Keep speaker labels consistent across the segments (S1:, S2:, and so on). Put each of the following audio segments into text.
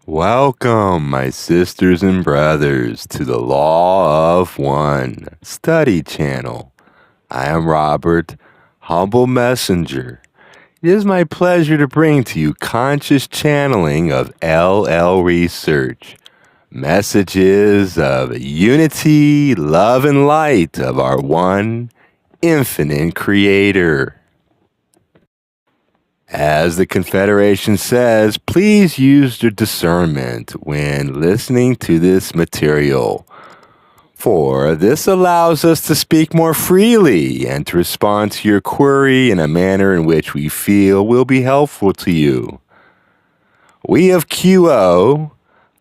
S1: Welcome, my sisters and brothers, to the Law of One study channel. I am Robert, humble messenger. It is my pleasure to bring to you conscious channeling of LL research, messages of unity, love, and light of our one infinite creator. As the Confederation says, please use your discernment when listening to this material, for this allows us to speak more freely and to respond to your query in a manner in which we feel will be helpful to you. We of QO,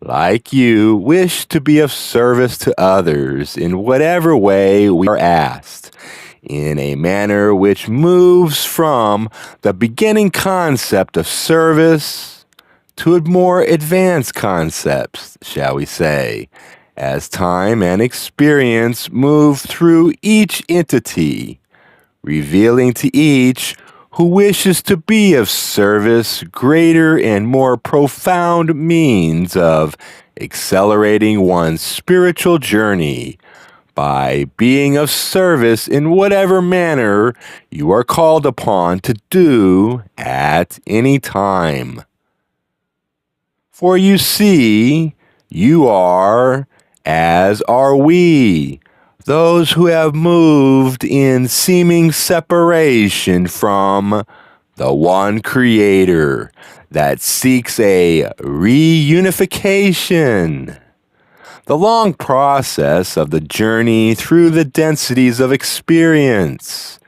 S1: like you, wish to be of service to others in whatever way we are asked, in a manner which moves from the beginning concept of service to a more advanced concepts, shall we say, as time and experience move through each entity, revealing to each who wishes to be of service greater and more profound means of accelerating one's spiritual journey by being of service in whatever manner you are called upon to do at any time. For you see, you are, as are we, those who have moved in seeming separation from the one Creator that seeks a reunification. The long process of the journey through the densities of experience,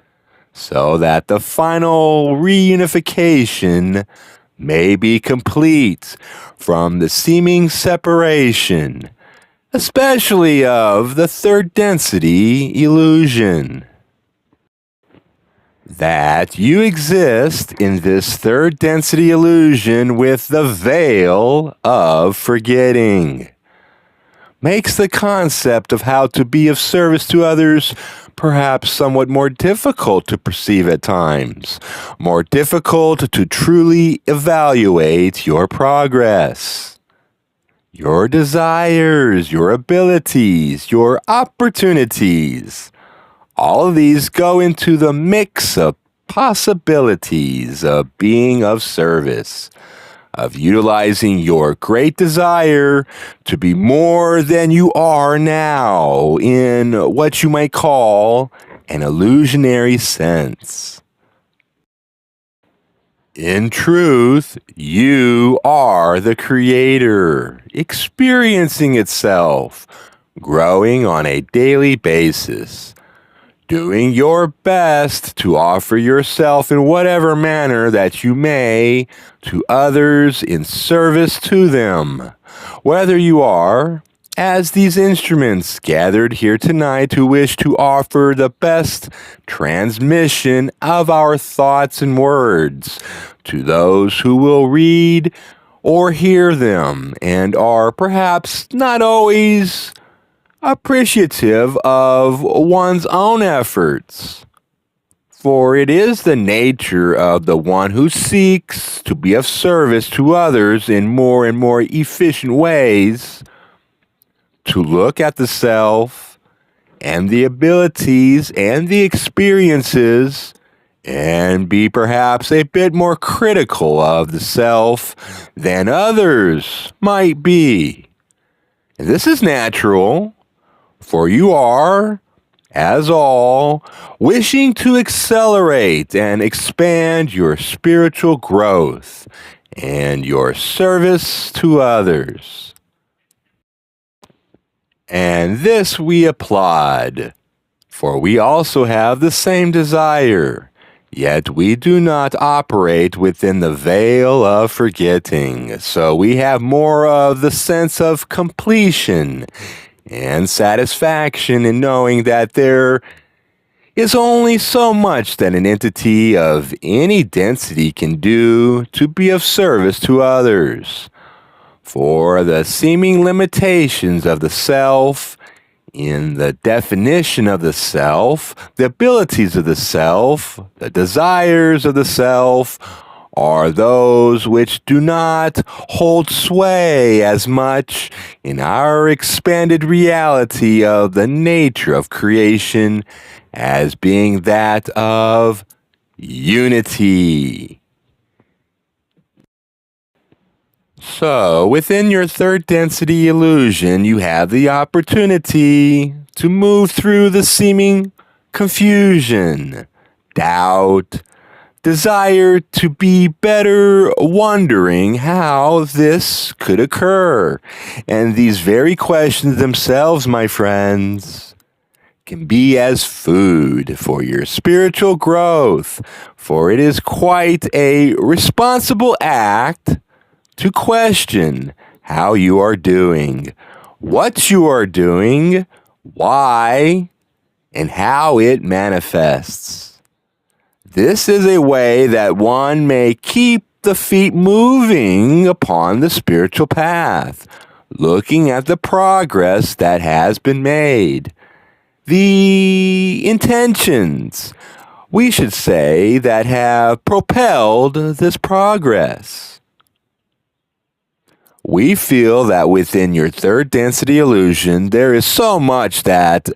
S1: so that the final reunification may be complete from the seeming separation, especially of the third density illusion. That you exist in this third density illusion with the veil of forgetting makes the concept of how to be of service to others perhaps somewhat more difficult to perceive at times, more difficult to truly evaluate your progress, your desires, your abilities, your opportunities. All of these go into the mix of possibilities of being of service, of utilizing your great desire to be more than you are now in what you might call an illusionary sense. In truth, you are the Creator, experiencing itself, growing on a daily basis, doing your best to offer yourself in whatever manner that you may to others in service to them, whether you are, as these instruments gathered here tonight who wish to offer the best transmission of our thoughts and words to those who will read or hear them and are perhaps not always appreciative of one's own efforts. For it is the nature of the one who seeks to be of service to others in more and more efficient ways to look at the self and the abilities and the experiences and be perhaps a bit more critical of the self than others might be. And this is natural. For you are, as all, wishing to accelerate and expand your spiritual growth and your service to others. And this we applaud, for we also have the same desire, yet we do not operate within the veil of forgetting, so we have more of the sense of completion and satisfaction in knowing that there is only so much that an entity of any density can do to be of service to others. For the seeming limitations of the self, in the definition of the self, the abilities of the self, the desires of the self, are those which do not hold sway as much in our expanded reality of the nature of creation as being that of unity. So, within your third density illusion, you have the opportunity to move through the seeming confusion, doubt, desire to be better, wondering how this could occur. And these very questions themselves, my friends, can be as food for your spiritual growth, for it is quite a responsible act to question how you are doing, what you are doing, why, and how it manifests. This is a way that one may keep the feet moving upon the spiritual path, looking at the progress that has been made, the intentions, we should say, that have propelled this progress. We feel that within your third density illusion, there is so much that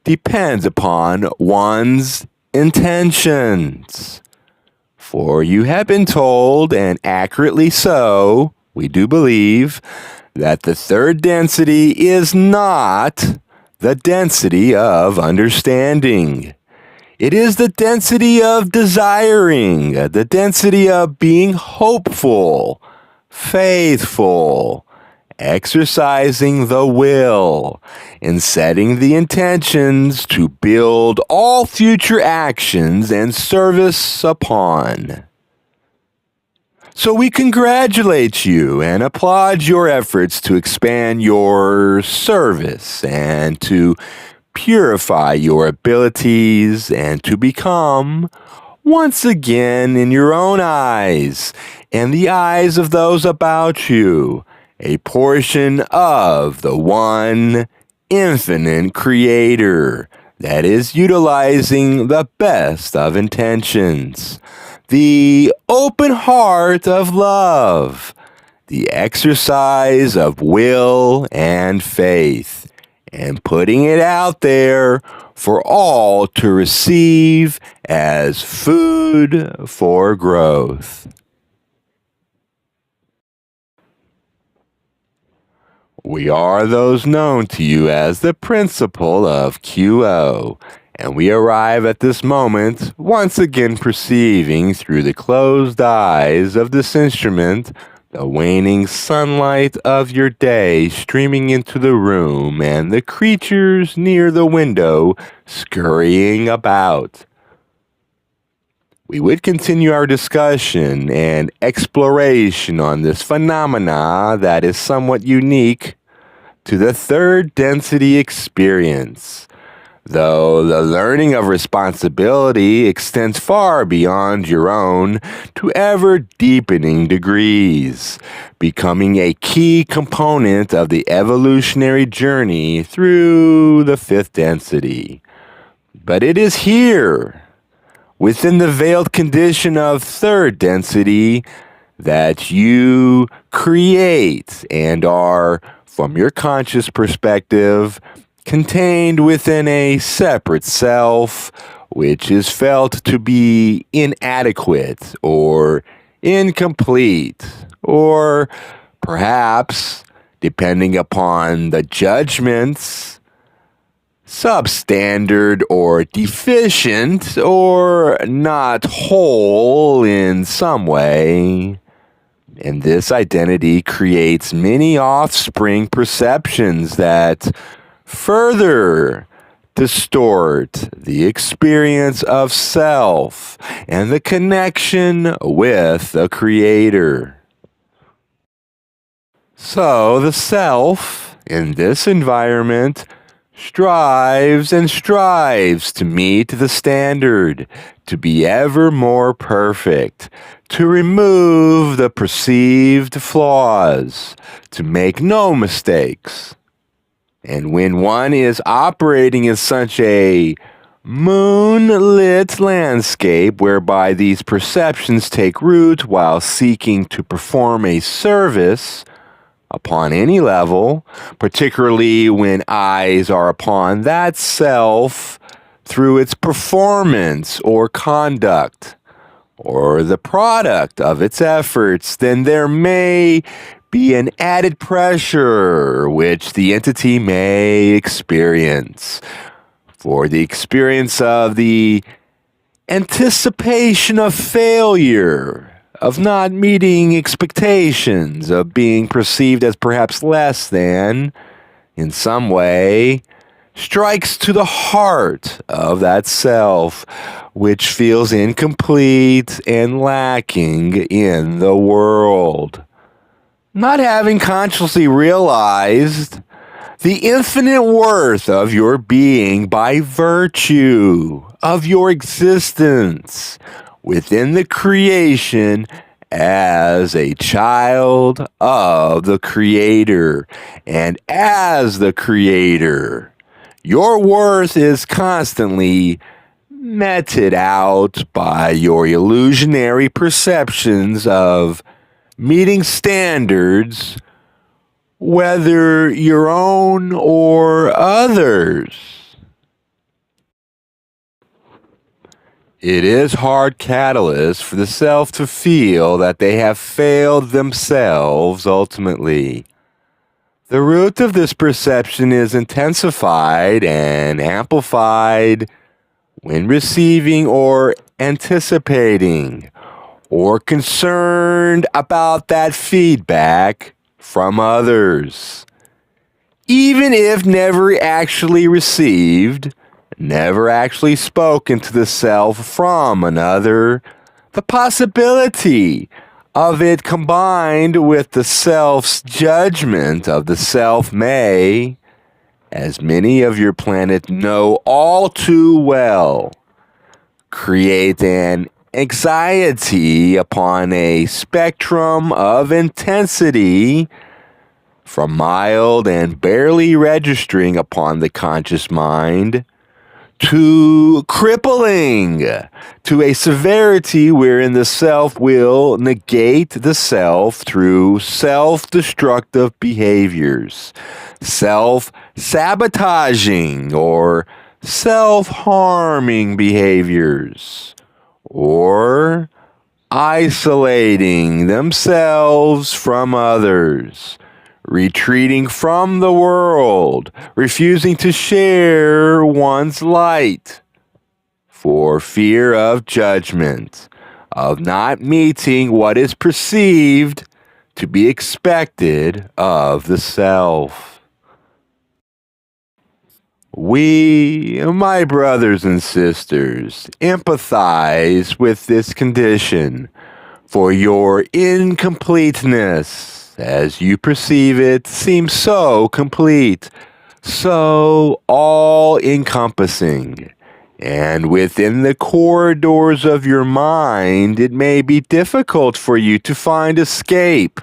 S1: depends upon one's intentions. For you have been told, and accurately so, we do believe, that the third density is not the density of understanding. It is the density of desiring, the density of being hopeful, faithful, exercising the will, and setting the intentions to build all future actions and service upon. So we congratulate you and applaud your efforts to expand your service and to purify your abilities and to become, once again, in your own eyes and the eyes of those about you, a portion of the one infinite creator that is utilizing the best of intentions, the open heart of love, the exercise of will and faith, and putting it out there for all to receive as food for growth. We are those known to you as the principle of QO, and we arrive at this moment once again perceiving through the closed eyes of this instrument the waning sunlight of your day streaming into the room and the creatures near the window scurrying about. We would continue our discussion and exploration on this phenomena that is somewhat unique to the third density experience, though the learning of responsibility extends far beyond your own to ever-deepening degrees, becoming a key component of the evolutionary journey through the fifth density. But it is here, within the veiled condition of third density, that you create and are, from your conscious perspective, contained within a separate self, which is felt to be inadequate or incomplete, or perhaps, depending upon the judgments, substandard or deficient or not whole in some way. And this identity creates many offspring perceptions that further distort the experience of self and the connection with the Creator. So the self, in this environment, strives and strives to meet the standard, to be ever more perfect, to remove the perceived flaws, to make no mistakes. And when one is operating in such a moonlit landscape whereby these perceptions take root while seeking to perform a service upon any level, particularly when eyes are upon that self through its performance or conduct or the product of its efforts, then there may be an added pressure which the entity may experience. For the experience of the anticipation of failure, of not meeting expectations, of being perceived as perhaps less than, in some way, strikes to the heart of that self, which feels incomplete and lacking in the world. Not having consciously realized the infinite worth of your being by virtue of your existence within the creation as a child of the Creator. And as the Creator, your worth is constantly meted out by your illusionary perceptions of meeting standards, whether your own or others. It is hard catalyst for the self to feel that they have failed themselves ultimately. The root of this perception is intensified and amplified when receiving or anticipating or concerned about that feedback from others. Even if never actually received, never actually spoken to the self from another, the possibility of it combined with the self's judgment of the self may, as many of your planet know all too well, create an anxiety upon a spectrum of intensity from mild and barely registering upon the conscious mind to crippling, to a severity wherein the self will negate the self through self-destructive behaviors, self-sabotaging or self-harming behaviors, or isolating themselves from others, retreating from the world, refusing to share one's light for fear of judgment, of not meeting what is perceived to be expected of the self. We, my brothers and sisters, empathize with this condition, for your incompleteness, as you perceive it, seems so complete, so all-encompassing. And within the corridors of your mind, it may be difficult for you to find escape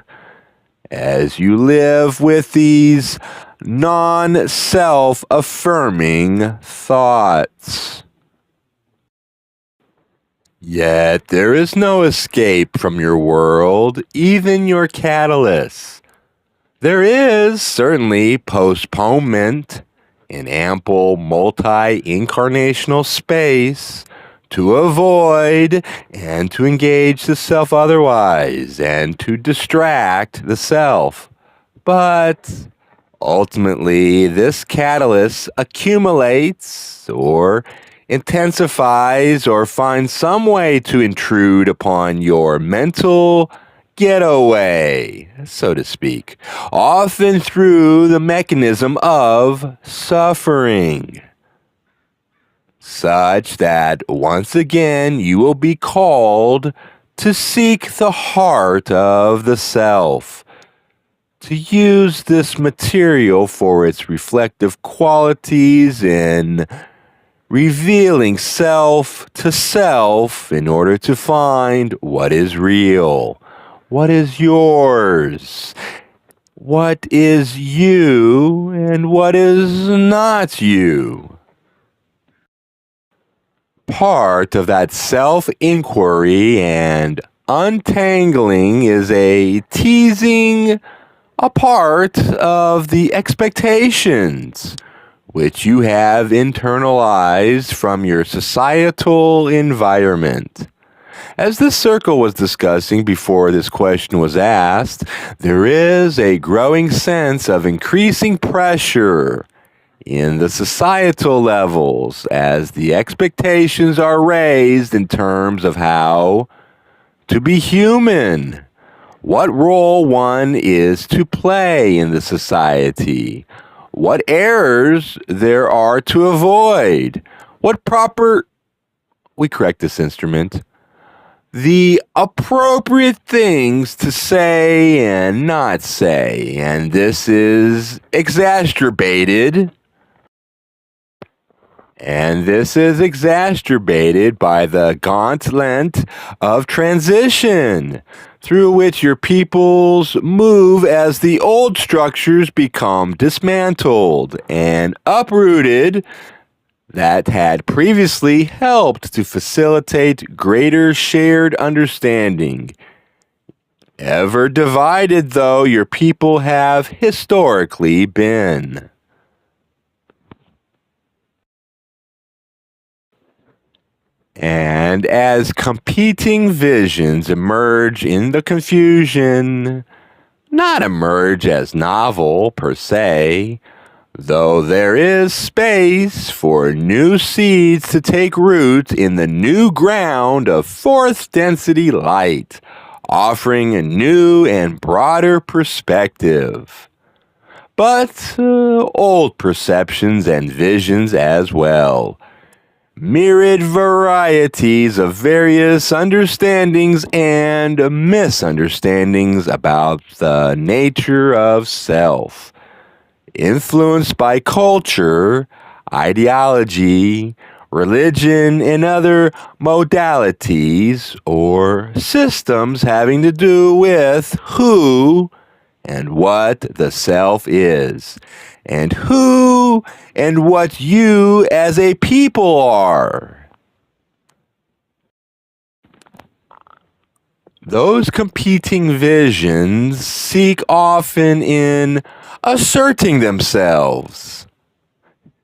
S1: as you live with these non-self-affirming thoughts. Yet there is no escape from your world, even your catalyst. There is certainly postponement in ample multi-incarnational space to avoid and to engage the self otherwise and to distract the self. But ultimately, this catalyst accumulates or intensifies or finds some way to intrude upon your mental getaway, so to speak, often through the mechanism of suffering, such that once again you will be called to seek the heart of the self, to use this material for its reflective qualities in revealing self to self in order to find what is real, what is yours, what is you, and what is not you. Part of that self-inquiry and untangling is a teasing apart of the expectations which you have internalized from your societal environment. As this circle was discussing before this question was asked, there is a growing sense of increasing pressure in the societal levels as the expectations are raised in terms of how to be human, what role one is to play in the society, what errors there are to avoid, what proper, we correct this instrument, the appropriate things to say and not say, and this is exacerbated. And this is exacerbated by the gauntlet of transition through which your peoples move as the old structures become dismantled and uprooted that had previously helped to facilitate greater shared understanding. Ever divided though your people have historically been. And as competing visions emerge in the confusion, not emerge as novel per se, though there is space for new seeds to take root in the new ground of fourth density light, offering a new and broader perspective. But old perceptions and visions as well. Myriad varieties of various understandings and misunderstandings about the nature of self, influenced by culture, ideology, religion, and other modalities or systems having to do with who and what the self is, and who and what you as a people are. Those competing visions seek often in asserting themselves,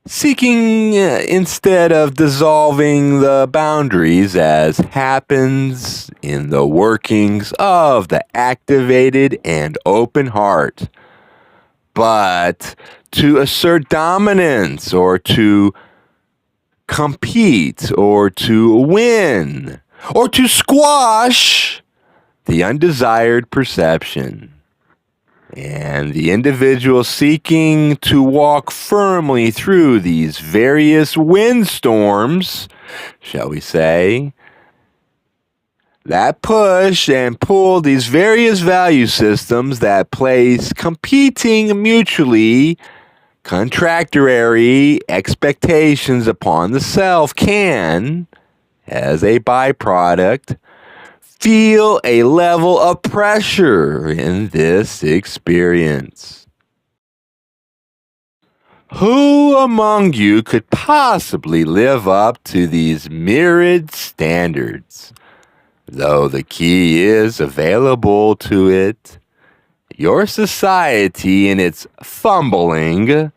S1: seeking instead of dissolving the boundaries as happens in the workings of the activated and open heart, but to assert dominance or to compete or to win or to squash the undesired perception. And the individual seeking to walk firmly through these various windstorms, shall we say, that push and pull these various value systems that place competing mutually contractory expectations upon the self can, as a byproduct, feel a level of pressure in this experience. Who among you could possibly live up to these myriad standards? Though the key is available to it, your society in its fumbling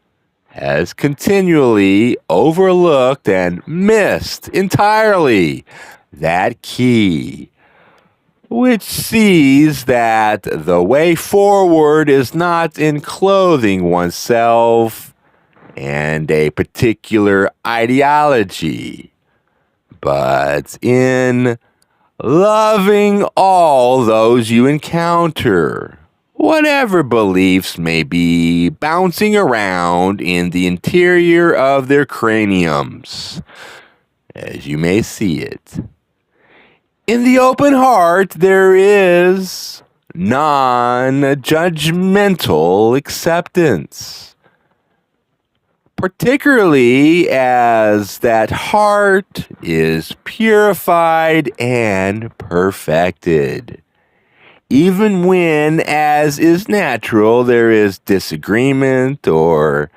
S1: has continually overlooked and missed entirely that key, which sees that the way forward is not in clothing oneself and a particular ideology, but in loving all those you encounter, whatever beliefs may be bouncing around in the interior of their craniums, as you may see it. In the open heart, there is non-judgmental acceptance, particularly as that heart is purified and perfected. Even when, as is natural, there is disagreement or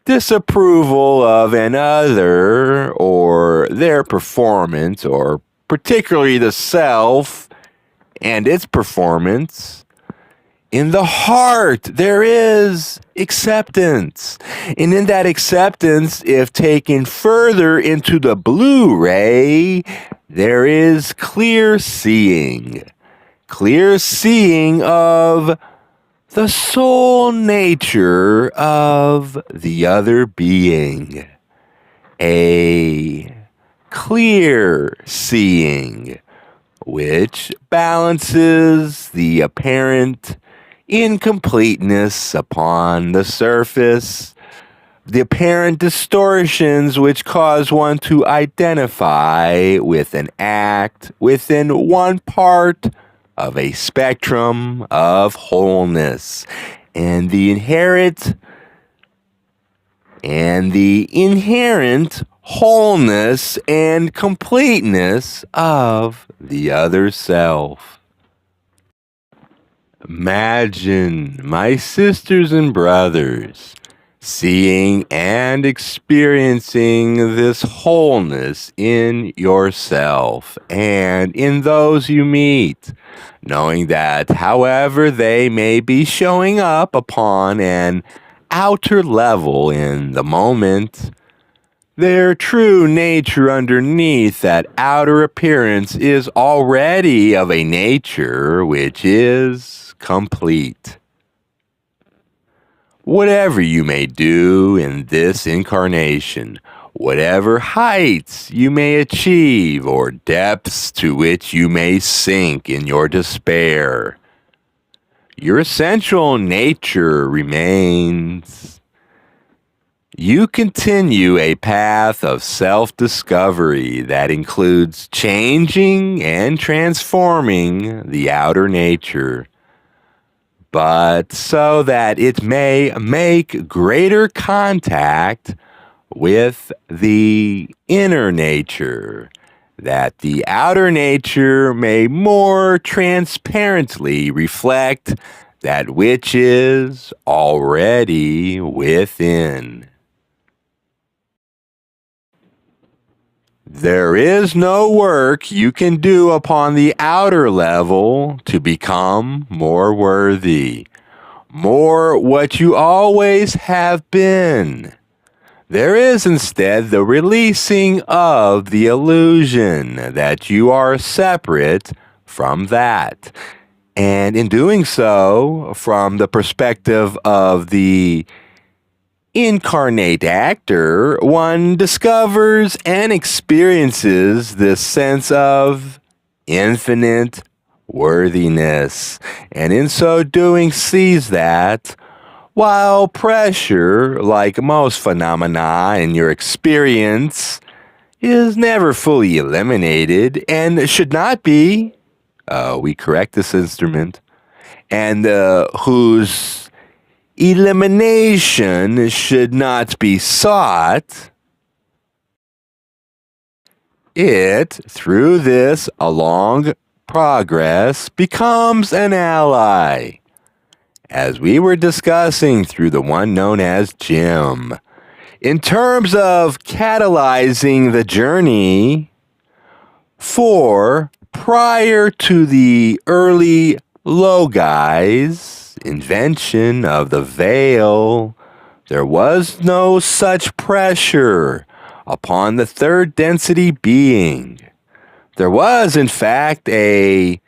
S1: disapproval of another or their performance, or particularly the self and its performance, in the heart there is acceptance. And in that acceptance, if taken further into the Blu-ray, there is clear seeing. Clear seeing of the soul nature of the other being. A clear seeing which balances the apparent incompleteness upon the surface, the apparent distortions which cause one to identify with an act within one part of a spectrum of wholeness, and the inherent wholeness and completeness of the other self. Imagine, my sisters and brothers, seeing and experiencing this wholeness in yourself and in those you meet, knowing that however they may be showing up upon an outer level in the moment, their true nature underneath that outer appearance is already of a nature which is complete. Whatever you may do in this incarnation, whatever heights you may achieve or depths to which you may sink in your despair, your essential nature remains. You continue a path of self-discovery that includes changing and transforming the outer nature, but so that it may make greater contact with the inner nature, that the outer nature may more transparently reflect that which is already within. There is no work you can do upon the outer level to become more worthy, more what you always have been. There is instead the releasing of the illusion that you are separate from that. And in doing so, from the perspective of the incarnate actor, one discovers and experiences this sense of infinite worthiness, and in so doing sees that while pressure, like most phenomena in your experience, is never fully eliminated and should not be, we correct this instrument, and whose elimination should not be sought, it, through this along progress, becomes an ally. As we were discussing through the one known as Jim, in terms of catalyzing the journey, for prior to the early Logi's invention of the veil, there was no such pressure upon the third density being. There was, in fact, a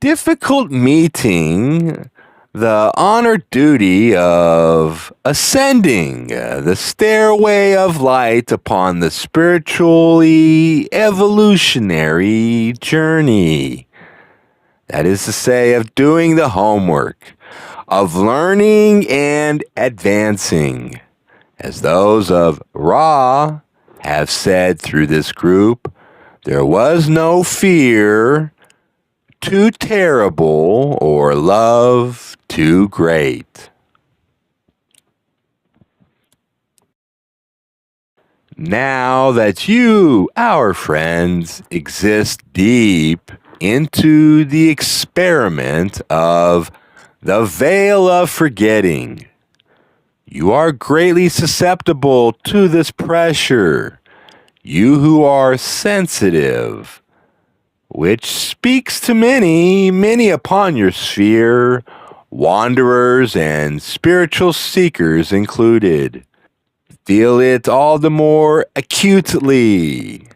S1: difficult meeting, the honored duty of ascending the stairway of light upon the spiritually evolutionary journey. That is to say, of doing the homework, of learning and advancing. As those of Ra have said through this group, there was no fear too terrible or love too great. Now that you, our friends, exist deep into the experiment of the veil of forgetting, You are greatly susceptible to this pressure. You who are sensitive, which speaks to many upon your sphere, wanderers and spiritual seekers included. Feel it all the more acutely.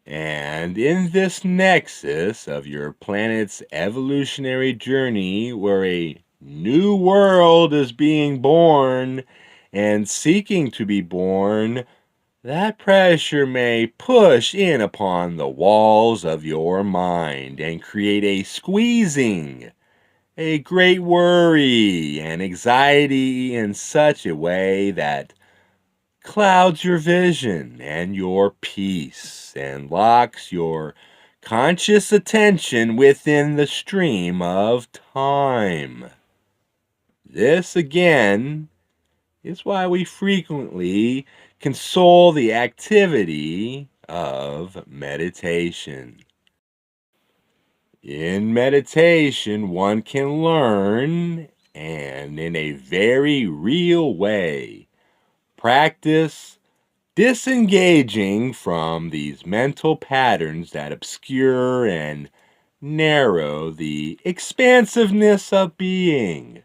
S1: And in this nexus of your planet's evolutionary journey, where a new world is being born and seeking to be born, that pressure may push in upon the walls of your mind and create a squeezing, a great worry and anxiety in such a way that clouds your vision and your peace and locks your conscious attention within the stream of time. This, again, is why we frequently console the activity of meditation. In meditation, one can learn, and in a very real way, practice disengaging from these mental patterns that obscure and narrow the expansiveness of being,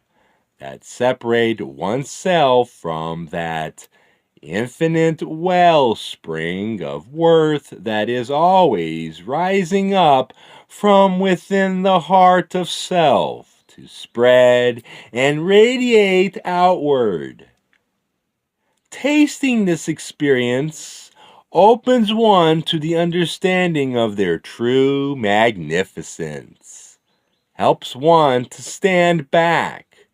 S1: that separate oneself from that infinite wellspring of worth that is always rising up from within the heart of self to spread and radiate outward. Tasting this experience opens one to the understanding of their true magnificence, helps one to stand back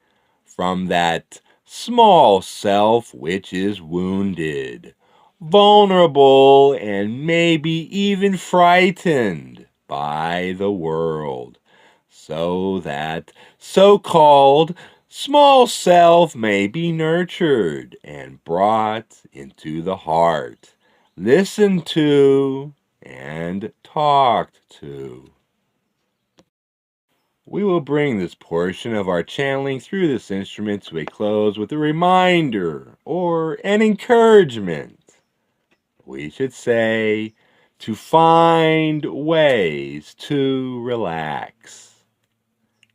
S1: from that small self which is wounded, vulnerable, and maybe even frightened by the world, so that so-called small self may be nurtured and brought into the heart, listened to, and talked to. We will bring this portion of our channeling through this instrument to a close with a reminder or an encouragement. We should say to find ways to relax.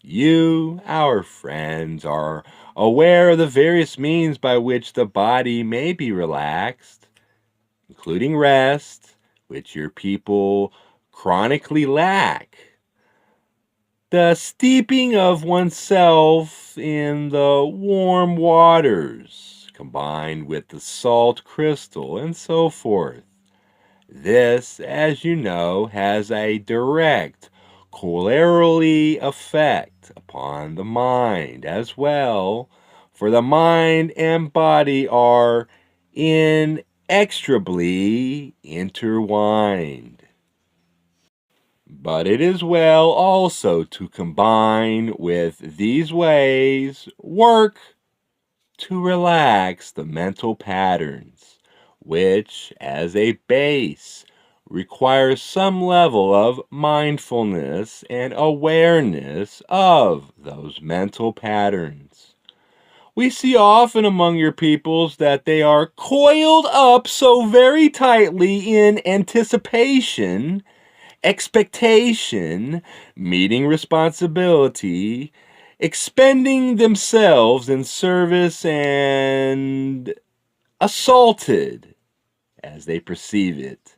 S1: You, our friends, are aware of the various means by which the body may be relaxed, including rest, which your people chronically lack. The steeping of oneself in the warm waters, combined with the salt crystal and so forth. This, as you know, has a direct corollary effect upon the mind as well, for the mind and body are inextricably intertwined. But it is well also to combine with these ways work to relax the mental patterns, which, as a base, requires some level of mindfulness and awareness of those mental patterns. We see often among your peoples that they are coiled up so very tightly in anticipation, expectation, meeting responsibility, expending themselves in service, and assaulted, as they perceive it,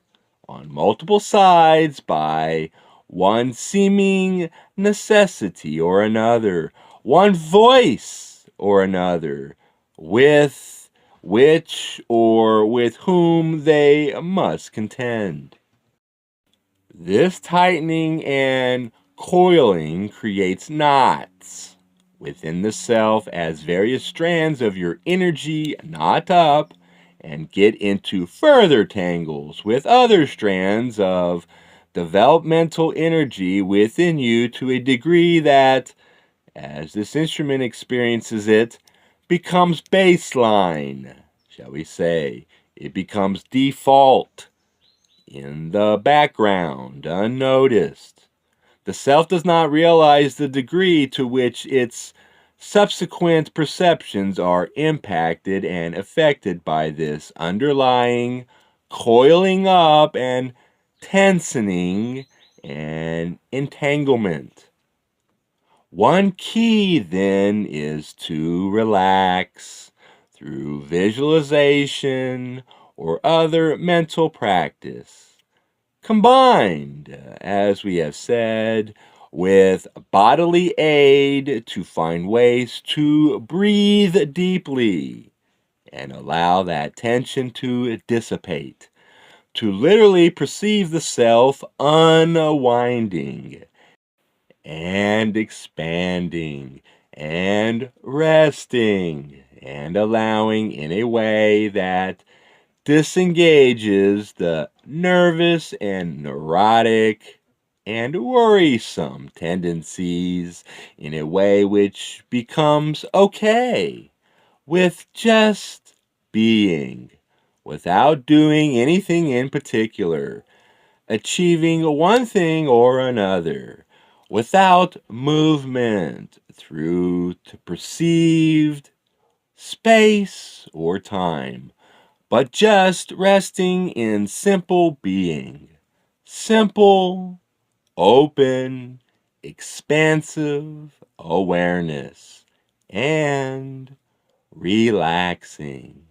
S1: on multiple sides by one seeming necessity or another, one voice or another, with which or with whom they must contend. This tightening and coiling creates knots within the self as various strands of your energy knot up and get into further tangles with other strands of developmental energy within you to a degree that, as this instrument experiences it, becomes baseline, shall we say. It becomes default in the background, unnoticed. The self does not realize the degree to which its Subsequent perceptions are impacted and affected by this underlying coiling up and tensioning and entanglement. One key then is to relax through visualization or other mental practice, combined, as we have said, with bodily aid to find ways to breathe deeply and allow that tension to dissipate, to literally perceive the self unwinding and expanding and resting and allowing in a way that disengages the nervous and neurotic and worrisome tendencies in a way which becomes okay with just being without doing anything in particular, achieving one thing or another without movement through to perceived space or time, but just resting in simple being, simple, open, expansive awareness, and relaxing.